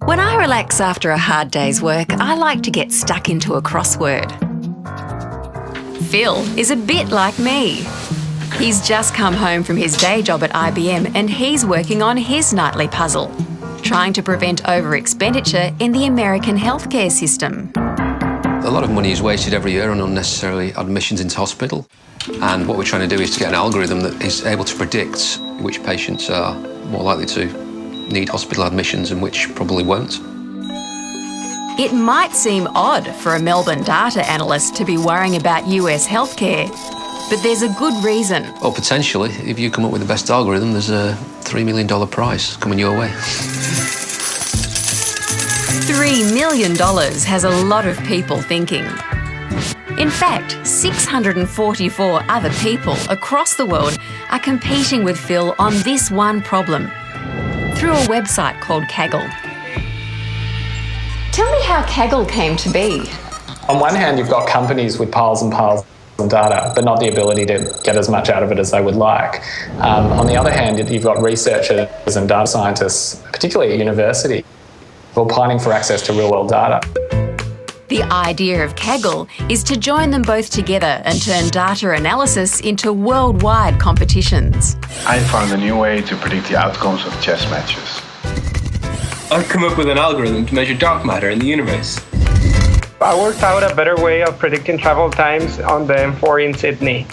When I relax after a hard day's work, I like to get stuck into a crossword. Phil is a bit like me. He's just come home from his day job at IBM and he's working on his nightly puzzle, trying to prevent over-expenditure in the American healthcare system. A lot of money is wasted every year on unnecessary admissions into hospital. And what we're trying to do is to get an algorithm that is able to predict which patients are more likely to need hospital admissions and which probably won't. It might seem odd for a Melbourne data analyst to be worrying about US healthcare, but there's a good reason. Or potentially, if you come up with the best algorithm, there's a $3 million prize coming your way. $3 million has a lot of people thinking. In fact, 644 other people across the world are competing with Phil on this one problem through a website called Kaggle. Tell me how Kaggle came to be. On one hand, you've got companies with piles and piles of data, but not the ability to get as much out of it as they would like. On the other hand, you've got researchers and data scientists, particularly at university, who are pining for access to real-world data. The idea of Kaggle is to join them both together and turn data analysis into worldwide competitions. I found a new way to predict the outcomes of chess matches. I've come up with an algorithm to measure dark matter in the universe. I worked out a better way of predicting travel times on the M4 in Sydney.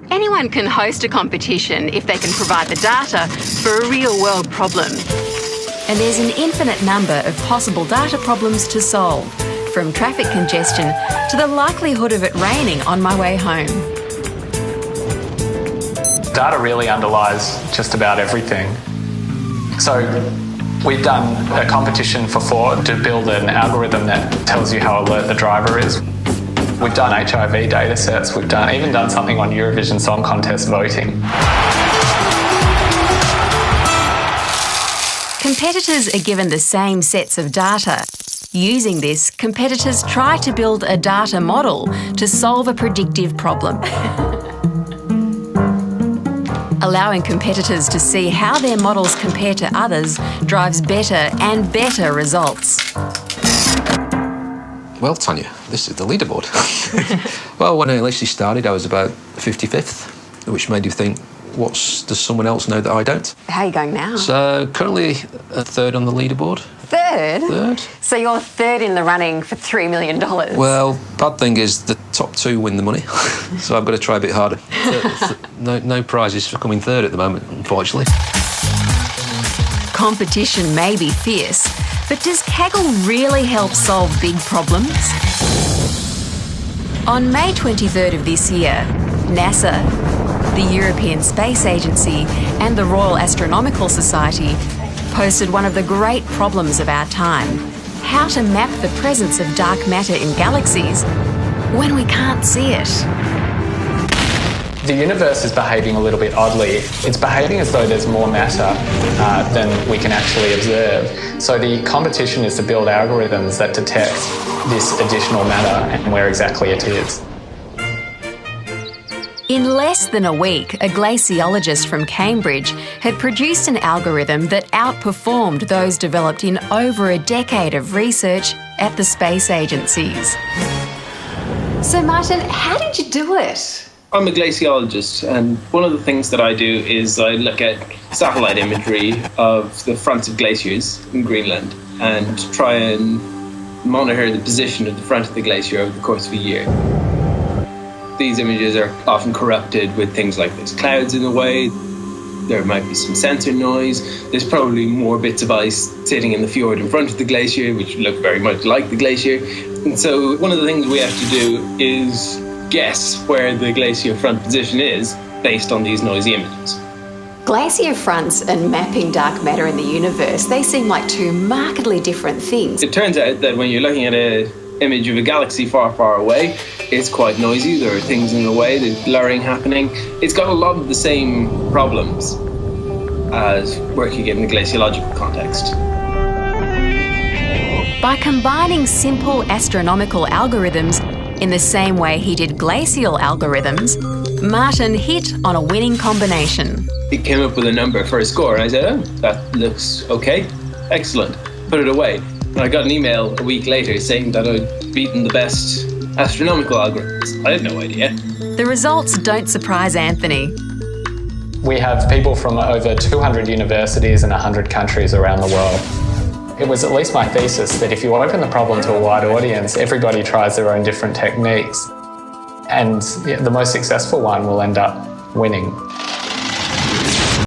Anyone can host a competition if they can provide the data for a real-world problem. And there's an infinite number of possible data problems to solve, from traffic congestion to the likelihood of it raining on my way home. Data really underlies just about everything. So we've done a competition for Ford to build an algorithm that tells you how alert the driver is. We've done HIV data sets. We've even done something on Eurovision Song Contest voting. Competitors are given the same sets of data. Using this, competitors try to build a data model to solve a predictive problem. Allowing competitors to see how their models compare to others drives better and better results. Well, Tanya, this is the leaderboard. Well, when I initially started, I was about 55th, which made you think, does someone else know that I don't? How are you going now? So currently a third on the leaderboard. Third? Third. So you're third in the running for $3 million. Well, bad thing is the top two win the money, so I've got to try a bit harder. No prizes for coming third at the moment, unfortunately. Competition may be fierce, but does Kaggle really help solve big problems? On May 23rd of this year, NASA, the European Space Agency and the Royal Astronomical Society posted one of the great problems of our time: how to map the presence of dark matter in galaxies when we can't see it. The universe is behaving a little bit oddly. It's behaving as though there's more matter than we can actually observe. So the competition is to build algorithms that detect this additional matter and where exactly it is. In less than a week, a glaciologist from Cambridge had produced an algorithm that outperformed those developed in over a decade of research at the space agencies. So, Martin, how did you do it? I'm a glaciologist, and one of the things that I do is I look at satellite imagery of the fronts of glaciers in Greenland and try and monitor the position of the front of the glacier over the course of a year. These images are often corrupted with things like there's clouds in the way, there might be some sensor noise, there's probably more bits of ice sitting in the fjord in front of the glacier, which look very much like the glacier. And so one of the things we have to do is guess where the glacier front position is based on these noisy images. Glacier fronts and mapping dark matter in the universe, they seem like two markedly different things. It turns out that when you're looking at an image of a galaxy far, far away, it's quite noisy, there are things in the way, there's blurring happening. It's got a lot of the same problems as working in the glaciological context. By combining simple astronomical algorithms in the same way he did glacial algorithms, Martin hit on a winning combination. it came up with a number for a score. And I said, oh, that looks okay. Excellent. Put it away. And I got an email a week later saying that I'd beaten the best astronomical algorithms. I had no idea. The results don't surprise Anthony. We have people from over 200 universities in 100 countries around the world. It was at least my thesis that if you open the problem to a wide audience, everybody tries their own different techniques, and the most successful one will end up winning.